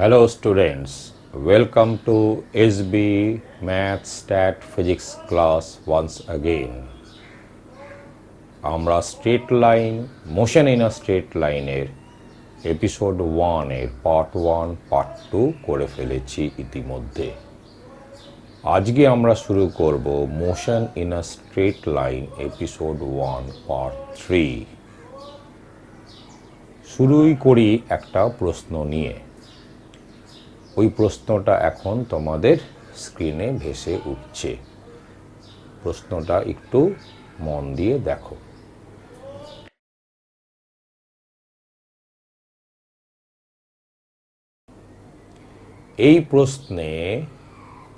Hello students, welcome to SB Math Stat Physics class once again. আমরা straight line motion in a straight লাইনের episode 1 এর part 1 part 2 করে ফেলেছি ইতিমধ্যে। আজকে আমরা শুরু করব motion in a straight line episode 1 part 3। শুরুই করি একটা প্রশ্ন নিয়ে। ওই প্রশ্নটা এখন তোমাদের স্ক্রিনে ভেসে উঠছে। প্রশ্নটা একটু মন দিয়ে দেখো। এই প্রশ্নে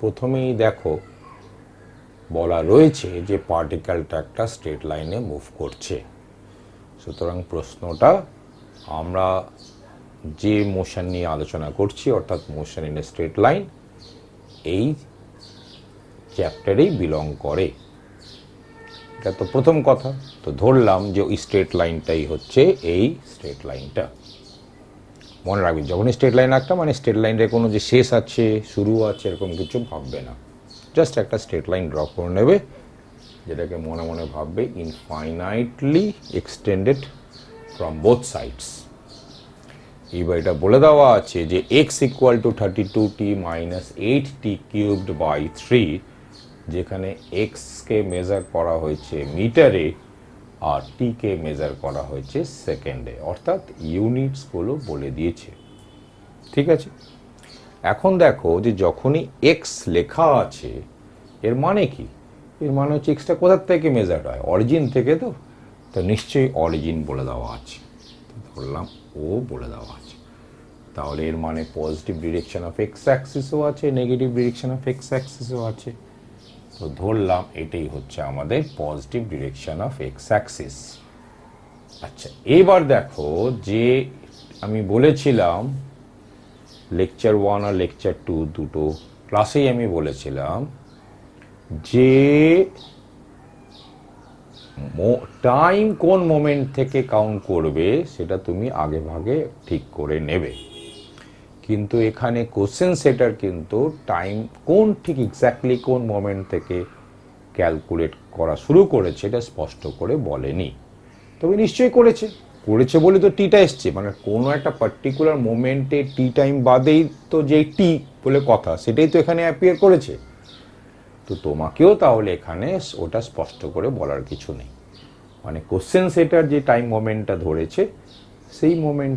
প্রথমেই দেখো বলা রয়েছে যে পার্টিকেলটা একটা স্ট্রেট লাইনে মুভ করছে। সুতরাং প্রশ্নটা আমরা যে মোশন নিয়ে আলোচনা করছি অর্থাৎ motion in a straight line এই চ্যাপ্টারেই বিলং করে। এটা তো প্রথম কথা। তো ধরলাম যে ওই স্ট্রেট লাইনটাই হচ্ছে এই স্ট্রেট লাইনটা। মনে রাখবেন যখনই স্ট্রেট লাইন একটা মানে স্ট্রেট লাইনের কোনো যে শেষ আছে শুরু আছে এরকম কিছু ভাববে না, জাস্ট একটা স্ট্রেট লাইন ড্র করে নেবে যেটাকে মনে মনে ভাববে infinitely extended from both sides. এবার এটা বলে দেওয়া আছে যে x equal to 32t minus 8t cubed by 3, যেখানে এক্সকে মেজার করা হয়েছে মিটারে আর টিকে মেজার করা হয়েছে সেকেন্ডে, অর্থাৎ ইউনিটসগুলো বলে দিয়েছে। ঠিক আছে, এখন দেখো যে যখনই এক্স লেখা আছে এর মানে কি? এর মানে হচ্ছে এক্সটা কোথার থেকে মেজার হয়? অরিজিন থেকে। তো নিশ্চয়ই অরিজিন বলে দেওয়া আছে, ধরলাম ও বলে দেওয়া আছে। তাহলে এর মানে পজিটিভ ডিরেকশন অফ এক্স অ্যাক্সিসও আছে, নেগেটিভ ডিরেকশন অফ এক্স অ্যাক্সিসও আছে। তো ধরলাম এটাই হচ্ছে আমাদের positive direction of x Axis. আচ্ছা, এবার দেখো যে আমি বলেছিলাম লেকচার 1 আর লেকচার 2 দুটো ক্লাসেই আমি বলেছিলাম যে টাইম কোন মোমেন্ট থেকে কাউন্ট করবে সেটা তুমি আগে ভাগে ঠিক করে নেবে। কিন্তু এখানে কোশ্চেন সেটার কিন্তু টাইম কোন ঠিক এক্স্যাক্টলি কোন মোমেন্ট থেকে ক্যালকুলেট করা শুরু করেছে এটা স্পষ্ট করে বলেনি। তবে নিশ্চয়ই করেছে বলে তো টিটা এসছে, মানে কোনো একটা পার্টিকুলার মোমেন্টে টি টাইম বাদেই তো যে টি বলে কথা সেটাই তো এখানে অ্যাপিয়ার করেছে। তো তোমাকেও তাহলে এখানে ওটা স্পষ্ট করে বলার কিছু নেই, মানে কোশ্চেন সেটার যে টাইম মোমেন্টটা ধরেছে সেই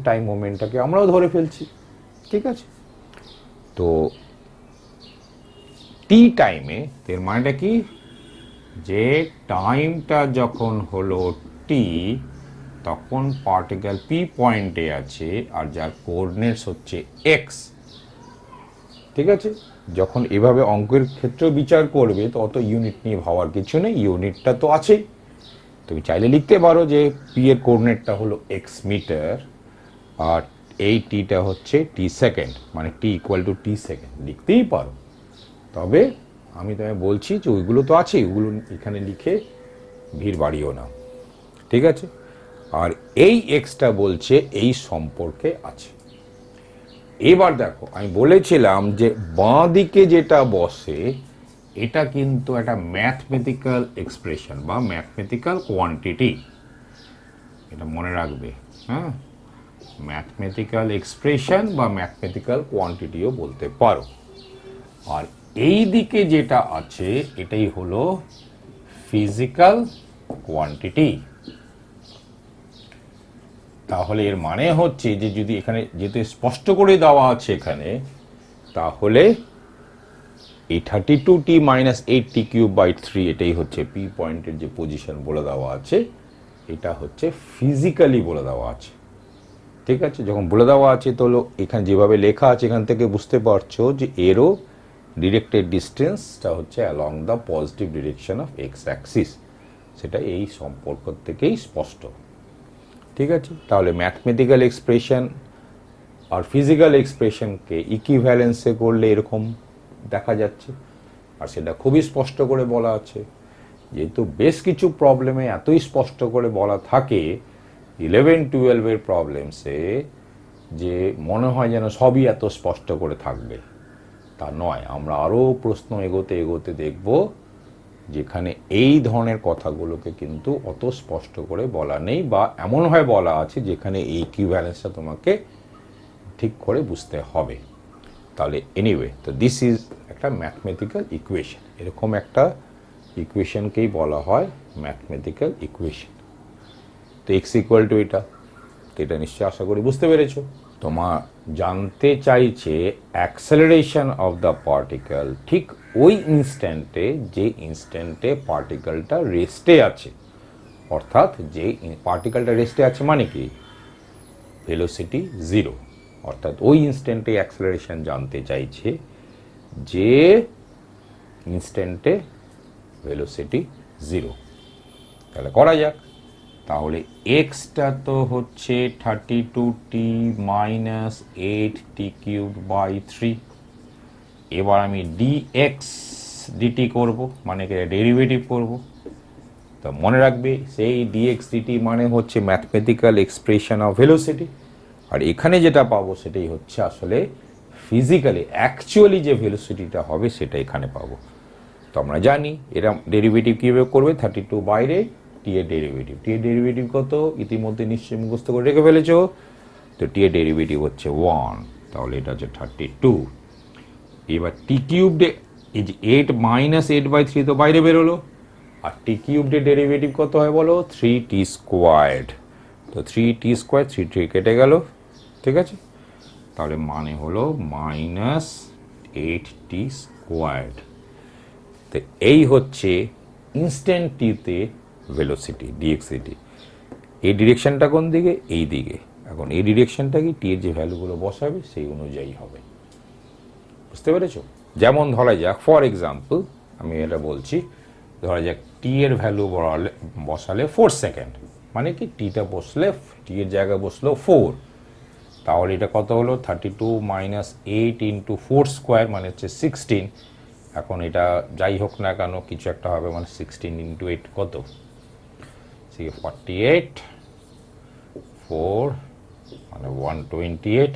টাইম মোমেন্টটাকে আমরাও ধরে ফেলছি। ঠিক আছে, তো টি টাইমে এর মানেটা কি? যে টাইমটা যখন হলো টি তখন পার্টিকেল পি পয়েন্টে আছে আর যার কোঅর্ডিনেটস হচ্ছে এক্স। ঠিক আছে, যখন এভাবে অঙ্কের ক্ষেত্রেও বিচার করবে তো অত ইউনিট নিয়ে ভাবার কিছু নেই, ইউনিটটা তো আছেই। তুমি চাইলে লিখতে পারো যে পি এর কোঅর্ডিনেটটা হলো এক্স মিটার আর এই টিটা হচ্ছে টি সেকেন্ড, মানে T equal to T second লিখতেই পারো। তবে আমি তোমায় বলছি যে ওইগুলো তো আছেই, ওগুলো এখানে লিখে ভিড় বাড়িও না। ঠিক আছে, আর এই এক্সটা বলছে এই সম্পর্কে আছে। এবার দেখো আমি বলেছিলাম যে বাঁ দিকে যেটা বসে এটা কিন্তু একটা ম্যাথমেটিক্যাল এক্সপ্রেশন বা ম্যাথমেটিক্যাল কোয়ান্টিটি, এটা মনে রাখবে। হ্যাঁ, ম্যাথমেটিক্যাল এক্সপ্রেশন বা ম্যাথমেটিক্যাল কোয়ান্টিটিও বলতে পারো। আর এই দিকে যেটা আছে এটাই হলো ফিজিক্যাল কোয়ান্টিটি। তাহলে এর মানে হচ্ছে যে যদি এখানে যেহেতু স্পষ্ট করে দেওয়া আছে এখানে, তাহলে এই 32t minus 8t cube by 3 এটাই হচ্ছে পি পয়েন্টের যে পজিশন বলে দেওয়া আছে, এটা হচ্ছে ফিজিক্যালি বলে দেওয়া আছে। ঠিক আছে, যখন বলে দেওয়া আছে তো এখানে যেভাবে লেখা আছে এখান থেকে বুঝতে পারছো যে এরও ডিরেক্টেড ডিস্টেন্সটা হচ্ছে along the positive direction of x Axis, সেটা এই সম্পর্ক থেকেই স্পষ্ট। ঠিক আছে, তাহলে ম্যাথমেটিক্যাল এক্সপ্রেশন আর ফিজিক্যাল এক্সপ্রেশনকে ইকুইভ্যালেন্সে করলে এরকম দেখা যাচ্ছে, আর সেটা খুবই স্পষ্ট করে বলা আছে। যেহেতু বেশ কিছু প্রবলেমে এতই স্পষ্ট করে বলা থাকে 11-12 প্রবলেমসে যে মনে হয় যেন সবই এত স্পষ্ট করে থাকবে, তা নয়। আমরা আরও প্রশ্ন এগোতে এগোতে দেখব যেখানে এই ধরনের কথাগুলোকে কিন্তু অত স্পষ্ট করে বলা নেই, বা এমনভাবে বলা আছে যেখানে এই ইকুইভ্যালেন্সটা তোমাকে ঠিক করে বুঝতে হবে। তাহলে এনিওয়ে, তো দিস ইজ একটা ম্যাথমেটিক্যাল ইকুয়েশন। এরকম একটা ইকুয়েশনকেই বলা হয় ম্যাথমেটিক্যাল ইকুয়েশন। তো এক্স ইকুয়াল টু এটা, তো এটা নিশ্চয়ই আশা করি বুঝতে পেরেছ। তোমার জানতে চাইছে অ্যাক্সেলারেশন অফ দ্য পার্টিকেল ঠিক ওই ইনস্ট্যান্টে যে ইনস্ট্যান্টে পার্টিকেলটা রেস্টে আছে, অর্থাৎ যে পার্টিকেলটা রেস্টে আছে মানে কি, ভেলোসিটি জিরো, অর্থাৎ ওই ইনস্ট্যান্টে অ্যাক্সেলারেশন জানতে চাইছে যে ইনস্ট্যান্টে ভেলোসিটি জিরো। তাহলে করা যাক। তাহলে এক্সটা তো হচ্ছে 32t মাইনাস 8t³ / 3। এবার আমি dx dt করব, মানে ডেরিভেটিভ করব। তো মনে রাখবে সেই dx dt মানে হচ্ছে ম্যাথমেটিক্যাল এক্সপ্রেশন অফ ভেলোসিটি, আর এখানে যেটা পাবো সেটাই হচ্ছে আসলে ফিজিক্যালি অ্যাকচুয়ালি যে ভেলোসিটিটা হবে সেটা এখানে পাবো। তো আমরা জানি এরা ডেরিভেটিভ কীভাবে করবে, 32 বাইরে টি এর ডেরিভেটিভ, টি এর ডেরিভেটিভ কত ইতিমধ্যে নিশ্চয়ই মুখস্থ করে রেখে ফেলেছো। তো টি এর ডেরিভেটিভ হচ্ছে 1, তাহলে এটা হচ্ছে 32। এবার t³ এই যে 8 মাইনাস 8/3 তো বাইরে বেরোলো, আর t³ ডেরিভেটিভ কত হয় বলো, 3t²। তো 3t², 3 কেটে গেল, ঠিক আছে। তাহলে মানে হলো -8t²। তো এই হচ্ছে ইনস্ট্যান্ট টিতে ভেলোসিটি dx dt। এই ডিরেকশনটা কোন দিকে, এই দিকে। এখন এই ডিরেকশনটা কি, টি এর যে ভ্যালুগুলো বসাবে সেই অনুযায়ী হবে। বুঝতে পেরেছ? যেমন ধরা যাক, ফর এক্সাম্পল আমি এটা বলছি, ধরা যাক টি এর ভ্যালু বসালে 4 সেকেন্ড, মানে কি টিটা বসলে, টি এর জায়গায় বসলো 4, তাহলে এটা কত হলো, 32 মাইনাস 8 ইন্টু 4² মানে হচ্ছে 16। এখন এটা যাই হোক না কেন কিছু একটা হবে, মানে 16 ইন্টু 8 কত, 48, 4 মানে 128,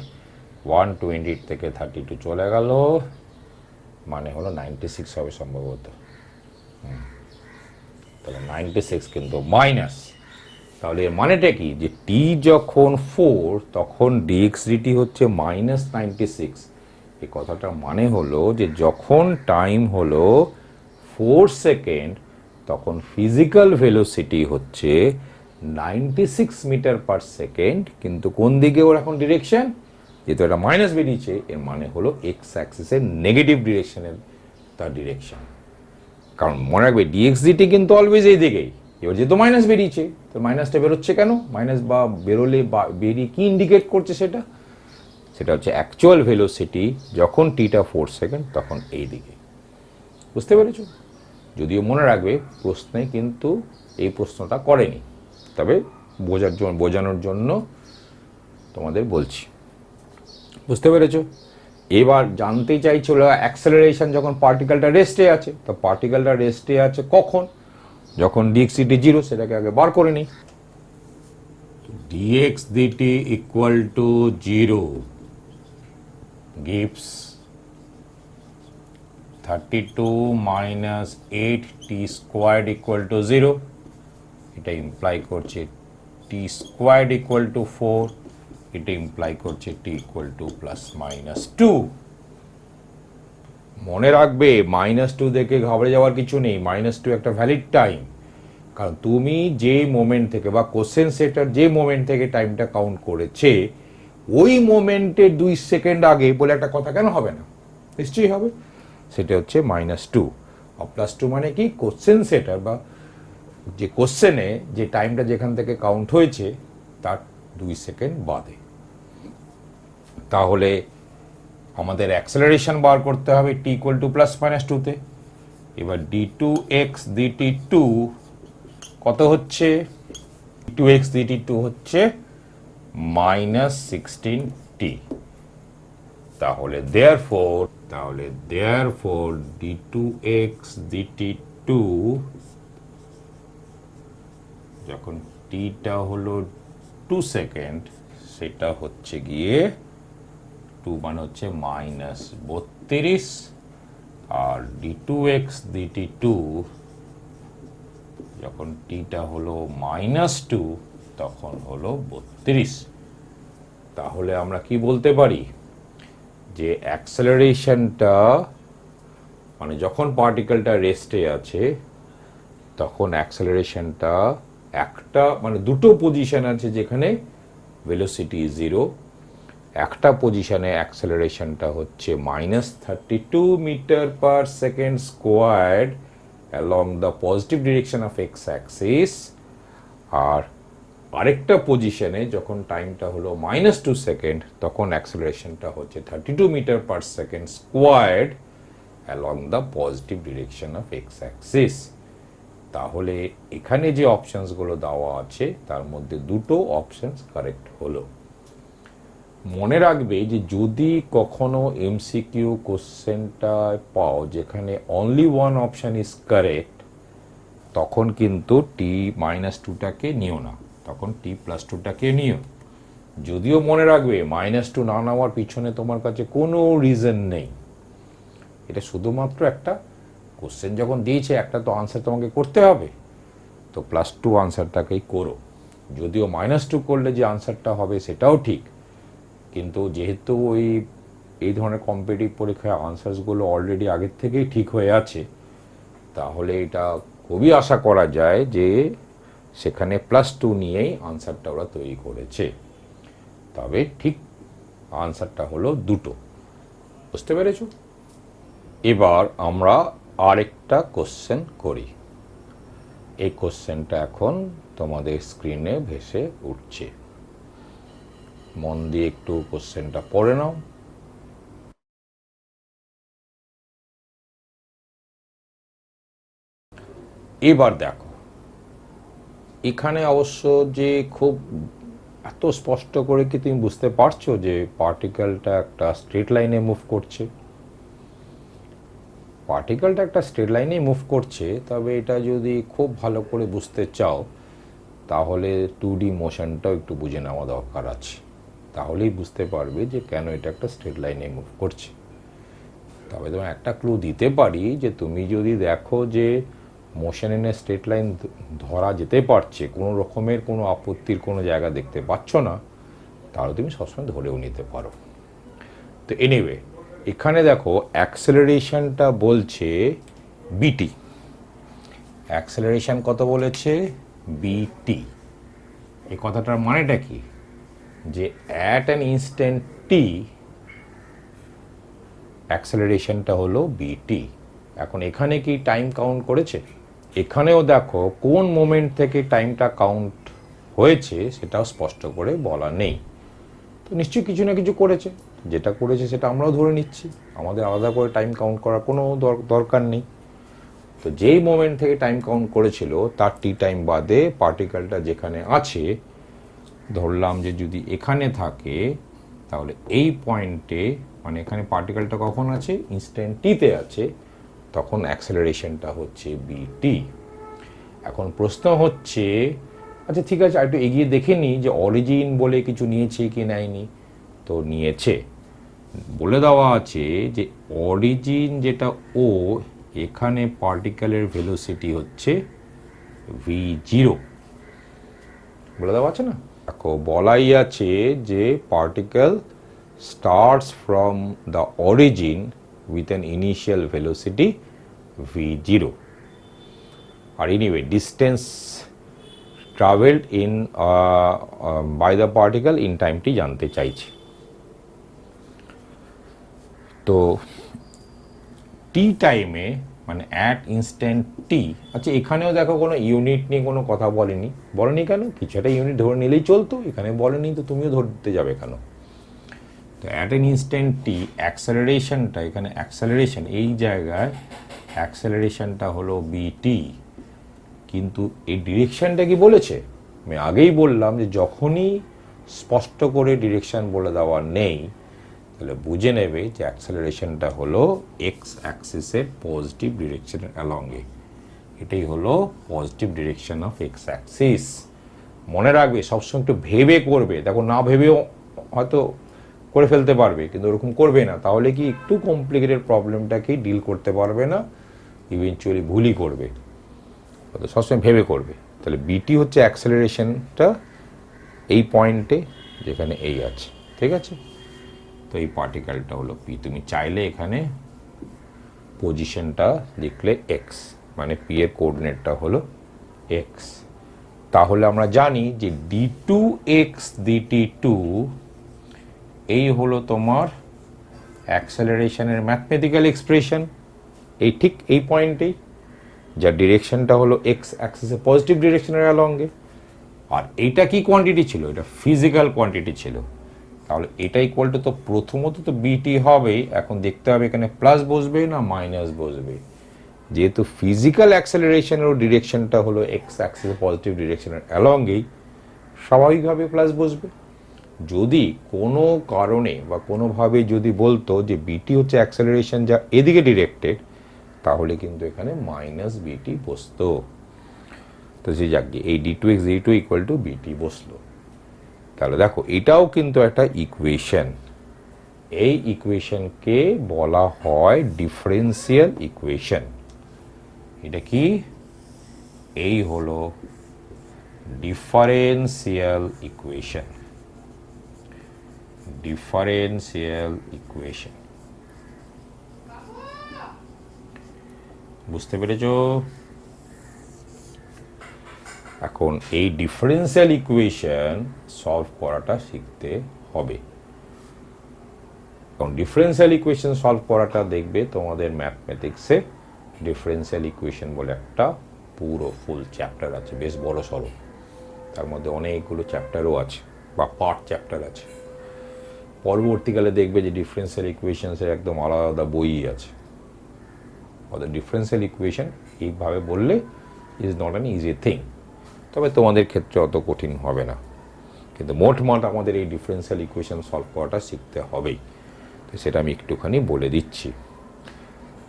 128 থেকে 32 চলে গেল, মানে হলো 96 হবে সম্ভবত। তাহলে 96 কিন্তু মাইনাস। তাহলে এর মানেটা কি, যে টি যখন 4 তখন dx dt হচ্ছে -96। এই কথাটার মানে হলো যে যখন টাইম হলো 4 সেকেন্ড তখন ফিজিক্যাল ভেলোসিটি হচ্ছে 96 মিটার পার সেকেন্ড, কিন্তু কোন দিকে ওর এখন ডিরেকশন, যেহেতু এটা মাইনাস বেরিয়েছে এর মানে হলো এক্স অ্যাক্সিসের নেগেটিভ ডিরেকশনের তার ডিরেকশন। কারণ মনে রাখবে dx dt কিন্তু অলওয়েজ এই দিকেই। এবার যেহেতু মাইনাস বেরিয়েছে, তো মাইনাসটা বেরোচ্ছে কেন, মাইনাস বা বেরোলে বা বেরিয়ে কি ইন্ডিকেট করছে, সেটা হচ্ছে অ্যাকচুয়াল ভেলোসিটি যখন টিটা 4 সেকেন্ড তখন এই দিকে। বুঝতে পেরেছ? যদিও মনে রাখবে প্রশ্নে কিন্তু এই প্রশ্নটা করেনি, তবে বোঝানোর জন্য তোমাদের বলছি। বুঝতে পেরেছ? এবার জানতে চাইছিল অ্যাক্সেলারেশন যখন পার্টিকেলটা রেস্টে আছে, তো পার্টিকেলটা রেস্টে আছে কখন, যখন dx dt 0, সেটাকে আগে বার করে নিই। dx dt equal to 0 gives 32 minus 8t² equal to 0। এটা ইমপ্লাই করছে t² equal to 4, এটা ইমপ্লাই করছে t equal to ±2। মনে রাখবে -2 দেখে ঘাবড়ে যাওয়ার কিছু নেই, -2 একটা ভ্যালিড টাইম। কারণ তুমি যে মোমেন্ট থেকে বা কোশ্চেন সেটার যে মোমেন্ট থেকে টাইমটা কাউন্ট করেছে ওই মোমেন্টের 2 সেকেন্ড আগে বলে একটা কথা কেন হবে না, নিশ্চয়ই হবে। সেটা হচ্ছে -2, আর +2 মানে কি, কোশ্চেন সেটার বা যে কোশ্চেনে যে টাইমটা যেখান থেকে কাউন্ট হয়েছে তার 2 সেকেন্ড বাদে। তাহলে আমাদের অ্যাক্সেলারেশন বার করতে হবে t equal to ±2 তে। এবার d2x dt2 কত হচ্ছে, d2x dt2 হচ্ছে -16t। তাহলে therefore d2x dt2 যখন tটা হলো 2 সেকেন্ড, সেটা হচ্ছে গিয়ে 2 মানে হচ্ছে -32, আর d2x dt2 যখন টিটা হলো -2 তখন হলো 32। তাহলে আমরা কি বলতে পারি যে অ্যাক্সেলারেশনটা মানে যখন পার্টিকেলটা রেস্টে আছে তখন অ্যাক্সেলারেশনটা একটা মানে দুটো পজিশন আছে যেখানে ভেলোসিটি 0, একটা পজিশনে অ্যাক্সেলারেশনটা হচ্ছে -32 metre per second squared along the positive direction of x axis, আর আরেকটা পজিশনে যখন টাইমটা হলো -2 সেকেন্ড তখন অ্যাক্সেলারেশনটা হচ্ছে 32 metre per second squared along the positive direction of x axis. তাহলে এখানে যে অপশনসগুলো দেওয়া আছে তার মধ্যে দুটো অপশনস কারেক্ট হলো। মনে রাখবে যে যদি কখনো এমসিকিউ কোশ্চেনটা পাও যেখানে only one option is correct, তখন কিন্তু t-2টাকে নিও না, তখন t+2টাকে নিও। যদিও মনে রাখবে -2 না নেওয়ার পিছনে তোমার কাছে কোনো রিজন নেই, এটা শুধুমাত্র একটা কোশ্চেন যখন দিয়েছে একটা তো আনসার তোমাকে করতে হবে, তো +2 আনসারটাকেই করো। যদিও -2 করলে যে আনসারটা হবে সেটাও ঠিক, কিন্তু যেহেতু এই ধরনের কম্পিটিটিভ পরীক্ষায় আনসারসগুলো অলরেডি আগের থেকেই ঠিক হয়ে আছে, তাহলে এটা খুবই আশা করা যায় যে সেখানে +2 নিয়েই আনসারটা ওরা তৈরি করেছে। তবে ঠিক আনসারটা হলো দুটো। বুঝতে পেরেছ? এবার আমরা আরেকটা কোশ্চেন করি। এই কোশ্চেনটা এখন তোমাদের স্ক্রিনে ভেসে উঠছে, মন দিয়ে একটু কোশ্চেনটা পড়ে নাও। এবার দেখো এখানে অবশ্য যে খুব এত স্পষ্ট করে কি তুমি বুঝতে পারছো যে পার্টিকেলটা একটা স্ট্রেট লাইনে মুভ করছে? পার্টিকেলটা একটা স্ট্রেট লাইনেই মুভ করছে, তবে এটা যদি খুব ভালো করে বুঝতে চাও তাহলে 2D মোশনটাও একটু বুঝে নেওয়া দরকার আছে, তাহলেই বুঝতে পারবে যে কেন এটা একটা স্ট্রেট লাইনে মুভ করছে। তবে তোমার একটা ক্লু দিতে পারি যে তুমি যদি দেখো যে motion in a straight line ধরা যেতে পারছে, কোনো রকমের কোনো আপত্তির কোনো জায়গা দেখতে পাচ্ছ না, তাহলে তুমি সবসময় ধরেও নিতে পারো। তো এনিওয়ে এখানে দেখো অ্যাক্সেলারেশনটা বলছে বিটি, অ্যাক্সেলারেশন কত বলেছে? বিটি। এই কথাটার মানেটা কি? যে অ্যাট অ্যান ইনস্ট্যান্ট টি অ্যাক্সেলারেশনটা হলো বিটি। এখন এখানে কি টাইম কাউন্ট করেছে? এখানেও দেখো কোন মোমেন্ট থেকে টাইমটা কাউন্ট হয়েছে সেটাও স্পষ্ট করে বলা নেই, তো নিশ্চয়ই কিছু না কিছু করেছে, যেটা করেছে সেটা আমরাও ধরে নিচ্ছি, আমাদের আলাদা করে টাইম কাউন্ট করার কোনো দরকার নেই। তো যেই মোমেন্ট থেকে টাইম কাউন্ট করেছিল তার টি টাইম বাদে পার্টিকেলটা যেখানে আছে, ধরলাম যে যদি এখানে থাকে তাহলে এই পয়েন্টে মানে এখানে পার্টিকেলটা কখন আছে? ইনস্ট্যান্ট টিতে আছে, তখন অ্যাক্সেলারেশনটা হচ্ছে বিটি। এখন প্রশ্ন হচ্ছে আচ্ছা ঠিক আছে একটু এগিয়ে দেখে নিই যে অরিজিন বলে কিছু নিয়েছে কি নেয়নি। তো নিয়েছে, বলে দেওয়া আছে যে অরিজিন যেটা ও, এখানে পার্টিকেলের ভেলোসিটি হচ্ছে v0, বলে দেওয়া আছে না? দেখো বলাই আছে যে particle starts from the origin with an initial velocity v0, or anyway distance traveled in by the particle in time টি জানতে চাইছে। তো টি টাইমে মানে অ্যাট ইনস্ট্যান্ট টি, আচ্ছা এখানেও দেখো কোনো ইউনিট নিয়ে কোনো কথা বলেনি কেন? কিছু একটা ইউনিট ধরে নিলেই চলতো, এখানে বলেনি তো তুমিও ধরতে যাবে কেন? তো অ্যাট এন ইনস্ট্যান্ট টি অ্যাক্সেলারেশনটা, এখানে অ্যাক্সেলারেশন এই জায়গায় অ্যাক্সেলারেশনটা হলো বিটি, কিন্তু এই ডিরেকশনটা কি বলেছে? আমি আগেই বললাম যে যখনই স্পষ্ট করে ডিরেকশন বলে দেওয়া নেই তাহলে বুঝে নেবে যে অ্যাক্সেলারেশনটা হলো এক্স অ্যাক্সিসের পজিটিভ ডিরেকশনের অ্যালংয়ে, এটাই হলো positive direction of x Axis. মনে রাখবে সবসময় একটু ভেবে করবে, দেখো না ভেবেও হয়তো করে ফেলতে পারবে, কিন্তু ওরকম করবে না, তাহলে কি একটু কমপ্লিকেটেড প্রবলেমটাকেই ডিল করতে পারবে না, ইভেনচুয়ালি ভুলই করবে। তো সবসময় ভেবে করবে। তাহলে বিটি হচ্ছে অ্যাক্সেলারেশনটা এই পয়েন্টে যেখানে এই আছে, ঠিক আছে। তো এই পার্টিকেলটা হলো পি। তুমি চাইলে এখানে পজিশনটা লিখলে এক্স, মানে পি এর কোঅর্ডিনেটটা হলো এক্স। তাহলে আমরা জানি যে d two x dt two এই হলো তোমার অ্যাক্সেলারেশনের ম্যাথমেটিক্যাল এক্সপ্রেশন, এই ঠিক এই পয়েন্টেই, যার ডিরেকশনটা হলো এক্স অ্যাক্সিসে পজিটিভ ডিরেকশনের অ্যালঙ্গে। আর এইটা কি কোয়ান্টিটি ছিল? এটা ফিজিক্যাল কোয়ান্টিটি ছিল। তাহলে এটা ইকুয়াল টু, তো প্রথমত তো বিটি হবেই, এখন দেখতে হবে এখানে প্লাস বসবে না মাইনাস বসবে। যেহেতু ফিজিক্যাল অ্যাক্সেলারেশনের ডিরেকশনটা হলো এক্স অ্যাক্সিসে পজিটিভ ডিরেকশনের অ্যালঙ্গেই, স্বাভাবিকভাবে প্লাস বসবে। যদি কোনো কারণে বা কোনোভাবে যদি বলতো যে বিটি হচ্ছে অ্যাক্সেলারেশন যা এদিকে ডিরেক্টেড, তাহলে কিন্তু এখানে মাইনাস বিটি বসতো। তো যে যাক এই d two x d two equal to bt বসলো। তাহলে দেখো এটাও কিন্তু একটা ইকুয়েশন, এই ইকুয়েশনকে বলা হয় ডিফারেন্সিয়াল ইকুয়েশন। এটা কি? এই হলো ডিফারেন্সিয়াল ইকুয়েশন, ডিফারেন্সিয়াল ইকুয়েশন। বুঝতে পেরেছো? এখন এই ডিফারেন্সিয়াল ইকুয়েশন সলভ করাটা শিখতে হবে। কারণ ডিফারেন্সিয়াল ইকুয়েশন সলভ করাটা দেখবে তোমাদের ম্যাথমেটিক্সে ডিফারেন্সিয়াল ইকুয়েশন বলে একটা পুরো ফুল চ্যাপ্টার আছে, বেশ বড় সড়ো। তার মধ্যে অনেকগুলো চ্যাপ্টারও আছে বা পার্ট চ্যাপ্টার আছে। পরবর্তীকালে দেখবে যে ডিফারেন্সিয়াল ইকুয়েশনসের একদম আলাদা আলাদা বই আছে। অর্থাৎ ডিফারেন্সিয়াল ইকুয়েশন এইভাবে বললে is not an easy thing, তবে তোমাদের ক্ষেত্রে অত কঠিন হবে না। কিন্তু মোটমাট আমাদের এই ডিফারেন্সিয়াল ইকুয়েশন সলভ করাটা শিখতে হবেই। তো সেটা আমি একটুখানি বলে দিচ্ছি।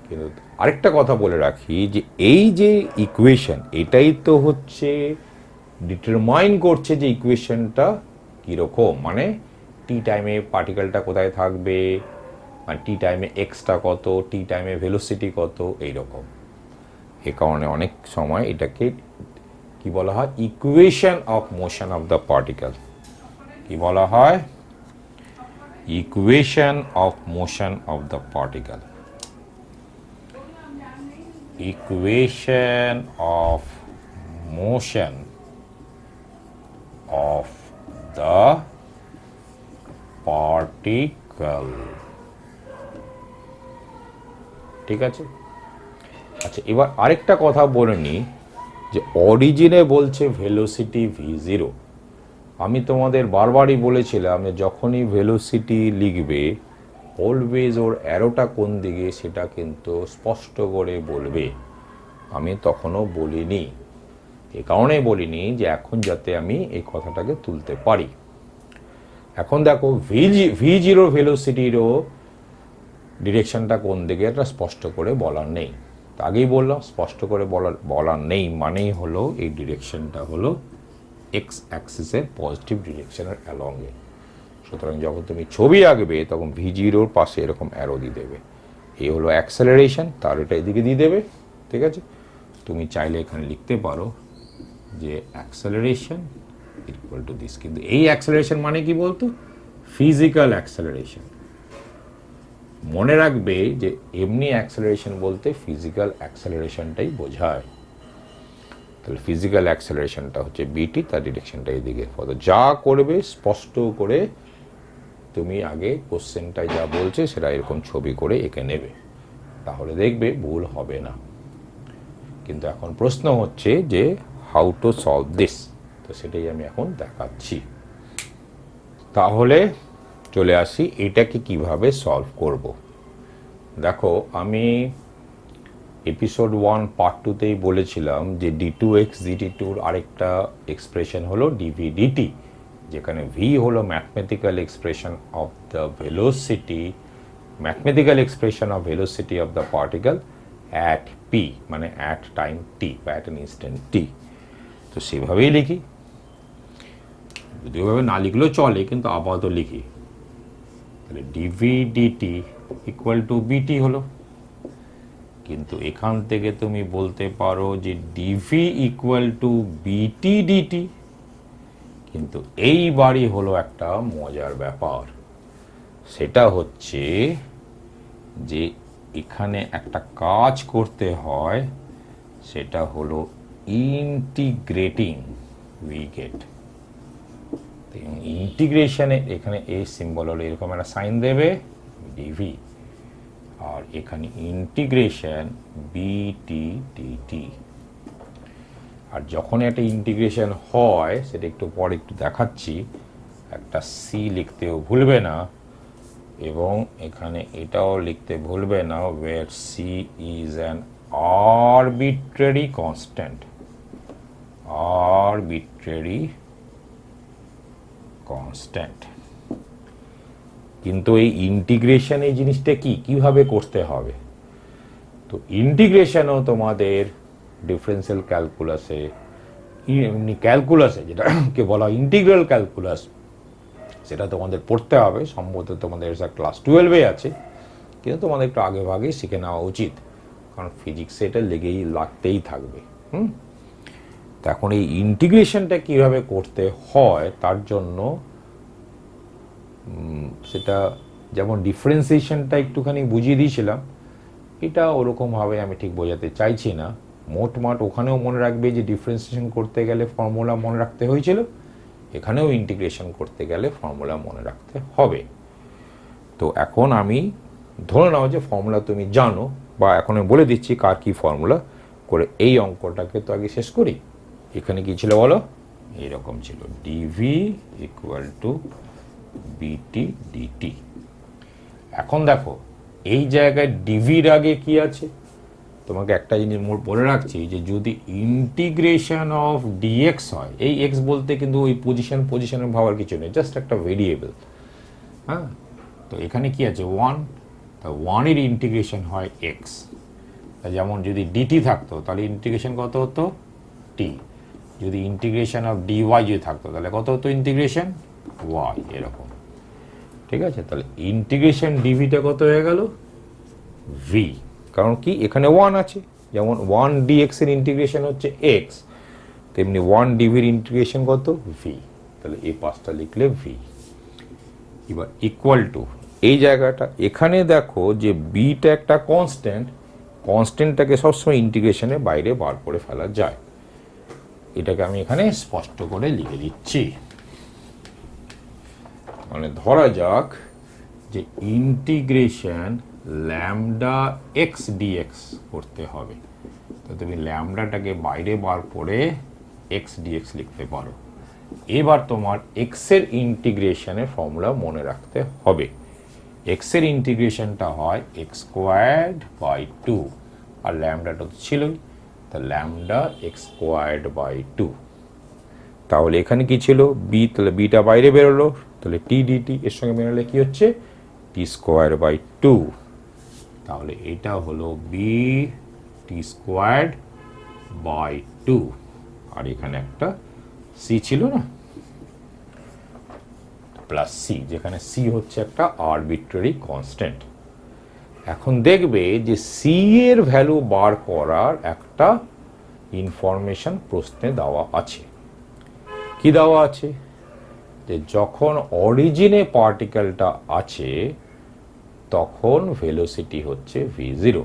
কিন্তু আরেকটা কথা বলে রাখি যে এই যে ইকুয়েশন, এটাই তো হচ্ছে ডিটারমাইন করছে যে ইকুয়েশনটা কীরকম, মানে টি টাইমে পার্টিকেলটা কোথায় থাকবে, মানে টি টাইমে এক্সটা কত, টি টাইমে ভেলোসিটি কত, এইরকম। এ কারণে অনেক সময় এটাকে কি বলা হয়? Equation of motion of the particle. কি বলা হয়? Equation of motion of the particle. Equation of motion of the particle. ঠিক আছে? আচ্ছা, এবার আরেকটা কথা বলে নিই যে অরিজিনে বলছে ভেলোসিটি v0। আমি তোমাদের বারবারই বলেছিলাম যে যখনই ভেলোসিটি লিখবে অলওয়েজ ওর অ্যারোটা কোন দিকে সেটা কিন্তু স্পষ্ট করে বলবে। আমি তখনও বলিনি, এ কারণেই বলিনি যে এখন যাতে আমি এই কথাটাকে তুলতে পারি। এখন দেখো v0 ভেলোসিটিরও ডিরেকশনটা কোন দিকে এটা স্পষ্ট করে বলার নেই। আগেই বললাম স্পষ্ট করে বলার নেই মানেই হলো এই ডিরেকশনটা হলো এক্স অ্যাক্সিসের পজিটিভ ডিরেকশনের অ্যালঙ্গে। সুতরাং যখন তুমি ছবি আঁকবে তখন v0-র পাশে এরকম অ্যারো দিয়ে দেবে। এই হলো অ্যাক্সেলারেশন, তার এটা এদিকে দিয়ে দেবে। ঠিক আছে? তুমি চাইলে এখানে লিখতে পারো যে অ্যাক্সেলারেশন ইকুয়াল টু দিস। কিন্তু এই অ্যাক্সেলারেশন মানে কি বলতো? Physical acceleration. মনে রাখবে যে এমনি অ্যাক্সেলারেশন বলতে ফিজিক্যাল অ্যাক্সেলারেশনটাই বোঝায়। তাহলে ফিজিক্যাল অ্যাক্সেলারেশনটা হচ্ছে বিটি, তার ডিরেকশনটা এদিকে। যা করবে স্পষ্ট করে তুমি আগে কোশ্চেনটায় যা বলছে সেটা এরকম ছবি করে এঁকে নেবে, তাহলে দেখবে ভুল হবে না। কিন্তু এখন প্রশ্ন হচ্ছে যে হাউ টু সলভ দিস, তো সেটাই আমি এখন দেখাচ্ছি। তাহলে চলে আসি এটাকে কিভাবে সলভ করব। দেখো আমি এপিসোড 1 পার্ট 2তেই বলেছিলাম যে d2x dt2-র আরেকটা এক্সপ্রেশন হলো dv/dt, যেখানে v হলো mathematical expression of the velocity, mathematical expression of velocity of the particle at p, মানে অ্যাট টাইম t বা অ্যাট অ্যান ইনস্ট্যান্ট t। তো সেভাবেই লিখি। যদি ওইভাবে না লিখলেও চলে, কিন্তু আপাতত লিখি। তাহলে ডিভি ডিটি ইকুয়াল টু বিটি হলো। কিন্তু এখান থেকে তুমি বলতে পারো যে ডিভি ইকুয়াল টু বিটি ডিটি। কিন্তু এইবারই হলো একটা মজার ব্যাপার, সেটা হচ্ছে যে এখানে একটা কাজ করতে হয়, সেটা হলো ইন্টিগ্রেটিং উই গেট। ইন্টিগ্রেশনে এখানে এই সিম্বল হলো এরকম একটা সাইন দেবে ডিভি, আর এখানে ইন্টিগ্রেশন বিটি ডিটি। আর যখন একটা ইন্টিগ্রেশন হয়, সেটা একটু পরে একটু দেখাচ্ছি, একটা সি লিখতেও ভুলবে না, এবং এখানে এটাও লিখতে ভুলবে না, where c is an arbitrary constant, arbitrary constant। কিন্তু এই ইন্টিগ্রেশন এই জিনিসটা কিভাবে করতে হবে? তো ইন্টিগ্রেশনও তোমাদের ডিফারেন্সিয়াল ক্যালকুলাসে, এমনি ক্যালকুলাসে যেটাকে বলা ইন্টিগ্রাল ক্যালকুলাস, সেটা তোমাদের পড়তে হবে। সম্ভবত তোমাদের ক্লাস 12-এ আছে, কিন্তু তোমাদের একটু আগে ভাগে শিখে নেওয়া উচিত, কারণ ফিজিক্সে এটা লাগতেই থাকবে। তো এখন এই ইন্টিগ্রেশনটা কিভাবে করতে হয় তার জন্য, সেটা যেমন ডিফারেন্সিয়েশনটা একটুখানি বুঝিয়ে দিয়েছিলাম, এটা ওরকমভাবে আমি ঠিক বোঝাতে চাইছি না। মোটমাট ওখানেও মনে রাখবে যে ডিফারেন্সিয়েশন করতে গেলে ফর্মুলা মনে রাখতে হয়েছিল, এখানেও ইন্টিগ্রেশন করতে গেলে ফর্মুলা মনে রাখতে হবে। তো এখন আমি ধরে নাও যে ফর্মুলা তুমি জানো, বা এখন আমি বলে দিচ্ছি কার কি ফর্মুলা, করে এই অঙ্কটাকে তো আগে শেষ করি। এখানে কি ছিল বলো? এইরকম ছিল, ডিভি ইকুয়াল টু বিটি ডিটি। এখন দেখো এই জায়গায় ডিভির আগে কি আছে, তোমাকে একটা জিনিস বলে রাখছি, যে যদি ইন্টিগ্রেশন অফ ডিএক্স হয়, এই এক্স বলতে কিন্তু ওই পজিশনের ভাবার কিছু নেই, জাস্ট একটা ভেরিয়েবল। হ্যাঁ, তো এখানে কি আছে 1, তা 1-এর ইন্টিগ্রেশন হয় এক্স। যেমন যদি ডিটি থাকতো তাহলে ইন্টিগ্রেশন কত হতো টি, যদি ইন্টিগ্রেশন অফ ডিওয়াই যদি থাকতো তাহলে কত হতো ইন্টিগ্রেশন ওয়াই, এরকম। ঠিক আছে, তাহলে ইন্টিগ্রেশন ডিভিটা কত হয়ে গেল ভি, কারণ কি এখানে 1 আছে। যেমন 1 ডিএক্স এর ইন্টিগ্রেশন হচ্ছে এক্স, তেমনি 1 ডিভির ইন্টিগ্রেশন কত ভি, তাহলে এই পাঁচটা লিখলে ভি। এবার ইকুয়াল টু এই জায়গাটা, এখানে দেখো যে বিটা একটা কনস্ট্যান্ট, কনস্ট্যান্টটাকে সবসময় ইন্টিগ্রেশনের বাইরে বার করে ফেলা যায়। এটাকে আমি এখানে স্পষ্ট করে লিখে দিচ্ছি। মানে ধরা যাক যে ইন্টিগ্রেশন ল্যামডা এক্স ডিএক্স করতে হবে, তো তুমি ল্যামডাটাকে বাইরে বার করে এক্স ডিএক্স লিখতে পারো। এবার তোমার এক্সের ইন্টিগ্রেশনের ফর্মুলা মনে রাখতে হবে। এক্সের ইন্টিগ্রেশনটা হয় এক্স স্কোয়ার্ড বাই 2, আর ল্যামডাটা তো ছিলই, তা ল্যামডা এক্স স্কোয়ার্ড বাই 2। তাহলে এখানে কি ছিল বি, তাহলে বিটা বাইরে বেরোলো, তাহলে টি ডিটি এর সঙ্গে বেরোলে কি হচ্ছে টি স্কোয়ার বাই 2। তাহলে এটা হলো বি টি স্কোয়ার্ড বাই 2, আর এখানে একটা সি ছিল না, প্লাস সি, যেখানে সি হচ্ছে একটা আরবিট্রারি কনস্ট্যান্ট। এখন দেখবে যে সি এর ভ্যালু বার করার একটা ইনফরমেশন প্রশ্নে দেওয়া আছে। কি দেওয়া আছে, যে যখন অরিজিনে পার্টিকেলটা আছে তখন ভেলোসিটি হচ্ছে v0।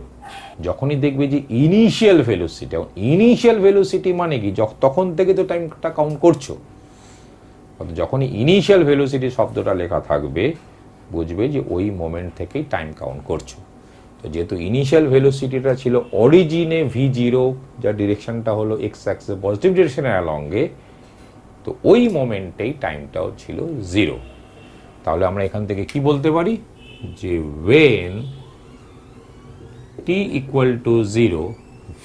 যখনই দেখবে যে ইনিশিয়াল ভেলোসিটি, ইনিশিয়াল ভেলোসিটি মানে কি, তখন থেকে তো টাইমটা কাউন্ট করছো, যখনই ইনিশিয়াল ভেলোসিটি শব্দটা লেখা থাকবে বুঝবে যে ওই মোমেন্ট থেকেই টাইম কাউন্ট করছো। তো যেহেতু ইনিশিয়াল ভেলোসিটিটা ছিল অরিজিনে v0, যার ডিরেকশনটা হলো এক্স অ্যাক্সিস পজিটিভ ডিরেকশনের অ্যালঙ্গে, তো ওই মোমেন্টেই টাইমটাও ছিল 0। তাহলে আমরা এখান থেকে কি বলতে পারি, যে when t equal to 0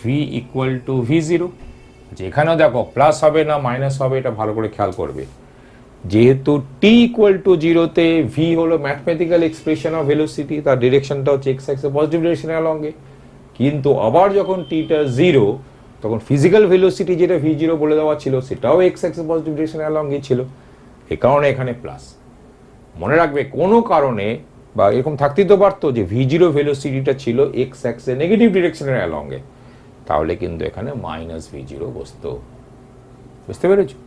v equal to v0। যেখানেও দেখো প্লাস হবে না মাইনাস হবে, এটা ভালো করে খেয়াল করবে। যেহেতু t ইকুয়াল টু 0-তে v হলো ম্যাথমেটিক্যাল এক্সপ্রেশন অফ ভেলোসিটি, তার ডিরেকশনটা হচ্ছে এক্স অ্যাক্সিস পজিটিভ ডিরেকশনের অ্যালঙ্গে, কিন্তু আবার যখন টিটা 0 তখন ফিজিক্যাল ভেলোসিটি যেটা v0 বলে দেওয়া ছিল সেটাও এক্স অ্যাক্সিস পজিটিভ ডিরেকশনের অ্যালঙ্গে ছিল। এই কারণে এখানে প্লাস। মনে রাখবে কোনো কারণে বা এরকম থাকতেই তো পারতো যে v0 ভেলোসিটিটা ছিল এক্স অ্যাক্সে নেগেটিভ ডিরেকশনের অ্যালঙ্গে, তাহলে কিন্তু এখানে মাইনাস v0 বসতো। বুঝতে পেরেছো?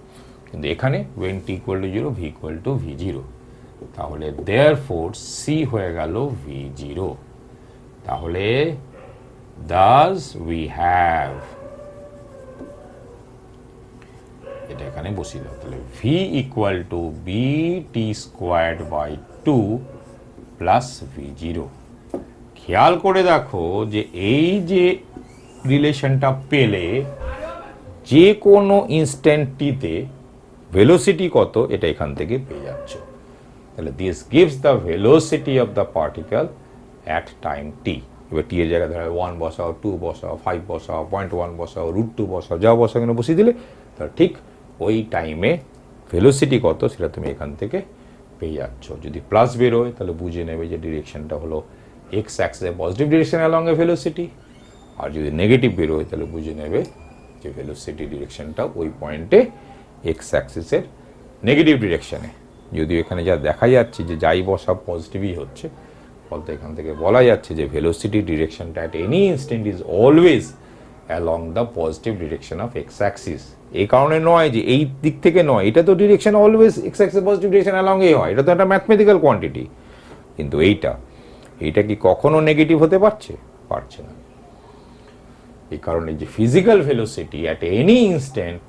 কিন্তু এখানে when t equal to 0 v equal to v0, তাহলে therefore c হয়ে গেল v0। তাহলে thus we have, এটা এখানে বসিয়ে দাও, তাহলে v equal to bt squared by 2 plus v0। খেয়াল করে দেখো যে এই যে রিলেশনটা পেলে যে কোনো ইনস্ট্যান্ট টিতে ভেলোসিটি কত এটা এখান থেকে পেয়ে যাচ্ছ। তাহলে this gives the velocity of the particle at time T. এবার টি এর জায়গায় ধরো 1 বসাও, 2 বসাও, 5 বসাও, 0.1 বসাও, √2 বসাও, যা বসাও এখানে বসিয়ে দিলে তাহলে ঠিক ওই টাইমে ভেলোসিটি কত সেটা তুমি এখান থেকে পেয়ে যাচ্ছ। যদি প্লাস বেরোয় তাহলে বুঝে নেবে যে ডিরেকশনটা হলো এক্স অ্যাক্সিসে পজিটিভ ডিরেকশন অ্যালং এ ভেলোসিটি, আর যদি নেগেটিভ বেরোয় তাহলে বুঝে নেবে যে ভেলোসিটি ডিরেকশনটা ওই পয়েন্টে এক্স অ্যাক্সিসের নেগেটিভ ডিরেকশনে। যদিও এখানে যা দেখা যাচ্ছে যে যাই বসা পজিটিভই হচ্ছে, বলতে এখান থেকে বলা যাচ্ছে যে ভেলোসিটি ডিরেকশনটা at any instant is always along the positive direction of x axis. এই কারণে নয় যে এই দিক থেকে নয়, এটা তো direction always x Axis positive direction along এই হয়, এটা তো একটা ম্যাথমেটিক্যাল কোয়ান্টিটি। কিন্তু এইটা কি কখনো নেগেটিভ হতে পারছে? পারছে না। এই কারণে যে physical velocity at any instant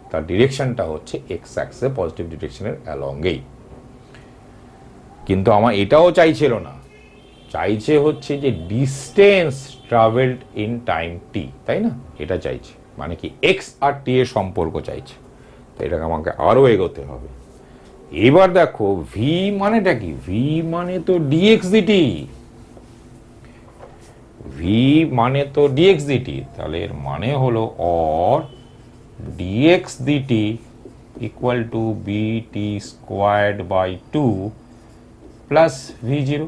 তার ডিরেকশনটা হচ্ছে এক্স অ্যাক্সিসে পজিটিভ ডিরেকশনের অ্যালঙ্গেই। কিন্তু আমার এটাও চাইছিল না, চাইছে হচ্ছে যে ডিস্টেন্স ট্রাভেলড ইন টাইম টি, তাই না? এটা চাইছে, মানে কি এক্স আর টি এর সম্পর্ক চাইছে। তো এটাকে আমাকে আরও এগোতে হবে। এবার দেখো ভি মানেটা কি? ভি মানে তো ডিএক্স ডিটি, ভি মানে তো ডিএক্স ডিটি। তাহলে এর মানে হলো or dx dt equal to bt squared by 2 plus v0।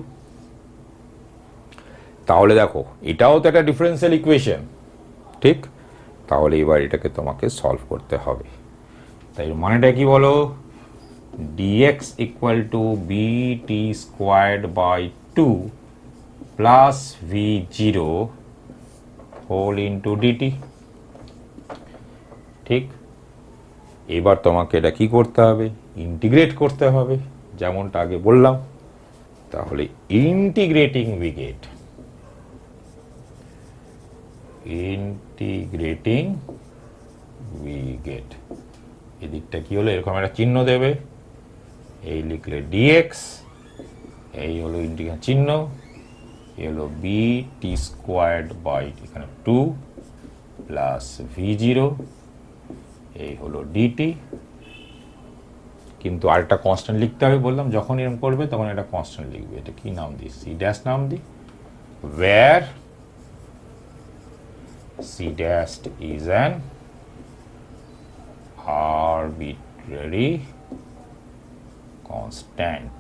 তাহলে দেখো এটাও তো একটা ডিফারেন্সিয়াল ইকুয়েশন, ঠিক? তাহলে এবার এটাকে তোমাকে সলভ করতে হবে। তাই মানেটা কি বলো? dx equal to bt squared by 2 plus v0 whole into dt। ঠিক, এবার তোমাকে এটা কি করতে হবে? ইন্টিগ্রেট করতে হবে, যেমনটা আগে বললাম। তাহলে ইন্টিগ্রেটিং উই গেট এদিকটা কি হলো? এরকম একটা চিহ্ন দেবে, এই লিখলে dx, এই হলো ইন্টিগ্রেশন চিহ্ন, এই হলো bt স্কোয়ার্ড বাই এখানে 2 প্লাস v0, এই হলো ডিটি। কিন্তু আরেকটা কনস্ট্যান্ট লিখতে হবে বললাম, যখন এরকম করবে তখন একটা কনস্ট্যান্ট লিখবে। এটা কি নাম দিই? সি ড্যাশ নাম দিই, where c dash is an arbitrary constant.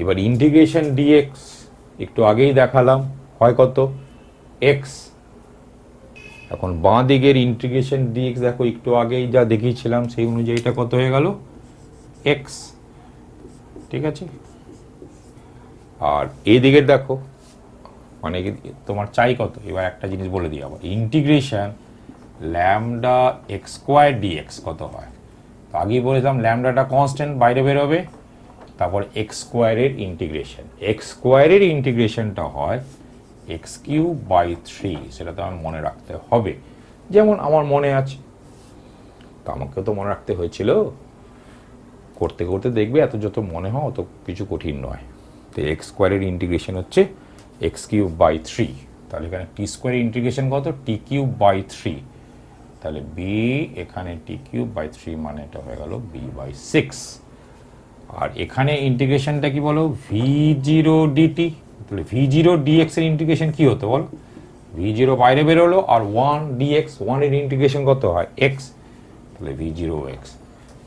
এবার ইন্টিগ্রেশন ডিএক্স একটু আগেই দেখালাম হয় কত? এক্স। এখন বাঁ দিকের ইন্টিগ্রেশন ডিএক্স দেখো একটু আগেই যা দেখিয়েছিলাম সেই অনুযায়ী এটা কত হয়ে গেল? এক্স। ঠিক আছে, আর এই দিকের দেখো মানে তোমার চাই কত? এবার একটা জিনিস বলে দিই আবার, integration lambda x square dx কত হয়? তো আগেই বলেছিলাম ল্যামডাটা কনস্ট্যান্ট বাইরে বেরোবে, তারপর এক্স স্কোয়ারের ইন্টিগ্রেশন, এক্স স্কোয়ারের ইন্টিগ্রেশনটা হয় এক্স কিউব বাই 3। সেটা তো আমার মনে রাখতে হবে, যেমন আমার মনে আছে। তো আমাকে তো মনে রাখতে হয়েছিল, করতে করতে দেখবে এত যত মনে হয় অত কিছু কঠিন নয়। তো এক্স স্কোয়ারের ইন্টিগ্রেশন হচ্ছে এক্স কিউব বাই 3। তাহলে এখানে টি স্কোয়ারের ইন্টিগ্রেশন কত? টি কিউব বাই 3। তাহলে বি এখানে টি কিউব বাই 3 মানে এটা হয়ে গেল বি বাই 6। আর এখানে ইন্টিগ্রেশনটা কি বলো? v0 dt। তাহলে v0 dx এর ইন্টিগ্রেশন কি হতো বল? v0 বাইরে বেরোলো, আর 1 dx, 1 এর ইন্টিগ্রেশন কত হয়? x। তাহলে v0 x।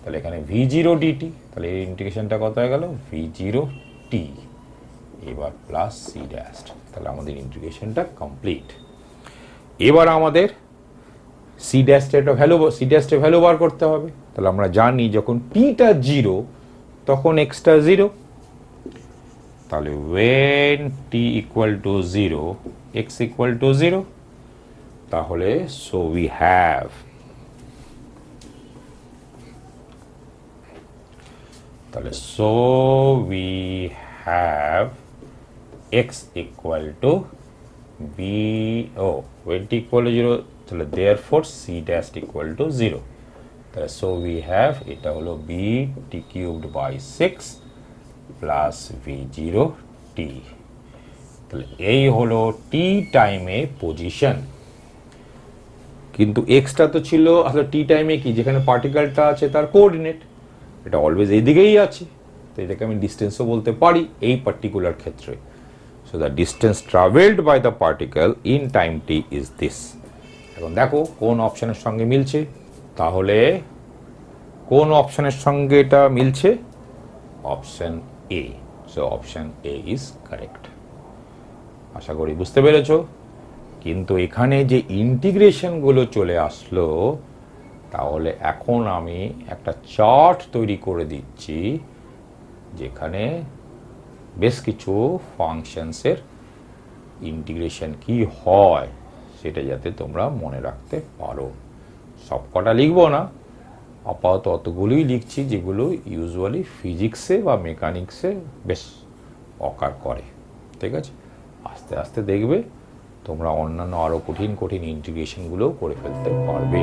তাহলে এখানে v0 dt, তাহলে এই ইন্টিগ্রেশনটা কত হয়ে গেল? v0 t। এবার প্লাস c ড্যাশ। তাহলে আমাদের ইন্টিগ্রেশনটা কমপ্লিট। এবার আমাদের c ড্যাশটা ভ্যালু বার করতে হবে। তাহলে আমরা জানি যখন টিটা 0 তখন এক্সটা 0, তাহলে when t equal to 0 x equal to 0, তাহলে so we have x equal to b, when t equal to 0, তাহলে therefore c dash equal to 0, তাহলে so we have এটা হলো b t cubed by 6 plus v0 t, তাহলে এই হলো t টাইমে position. কিন্তু এক্সটা তো ছিল আসলে টি টাইমে কি, যেখানে পার্টিকেলটা আছে তার কোঅর্ডিনেট, এটা অলওয়েজ এইদিকেই আছে, তো এটাকে আমি ডিস্টেন্সও বলতে পারি এই পার্টিকুলার ক্ষেত্রে। So the distance travelled by the particle in time t is this. এখন দেখো কোন অপশনের সঙ্গে মিলছে, তাহলে কোন অপশনের সঙ্গে এটা মিলছে, option A. So option A is correct. আশা করি বুঝতে পেরেছো। কিন্তু এখানে যে ইন্টিগ্রেশনগুলো চলে আসলো, তাহলে এখন আমি একটা চার্ট তৈরি করে দিচ্ছি যেখানে বেশ কিছু ফাংশনসের ইন্টিগ্রেশন কি হয় সেটা যাতে তোমরা মনে রাখতে পারো। সবকটা লিখবো না, আপাতত অতগুলোই লিখছি যেগুলো ইউজুয়ালি ফিজিক্সে বা মেকানিক্সে বেশ অকার করে। ঠিক আছে, আস্তে আস্তে দেখবে তোমরা অন্যান্য আরও কঠিন কঠিন ইন্টিগ্রেশনগুলোও করে ফেলতে পারবে।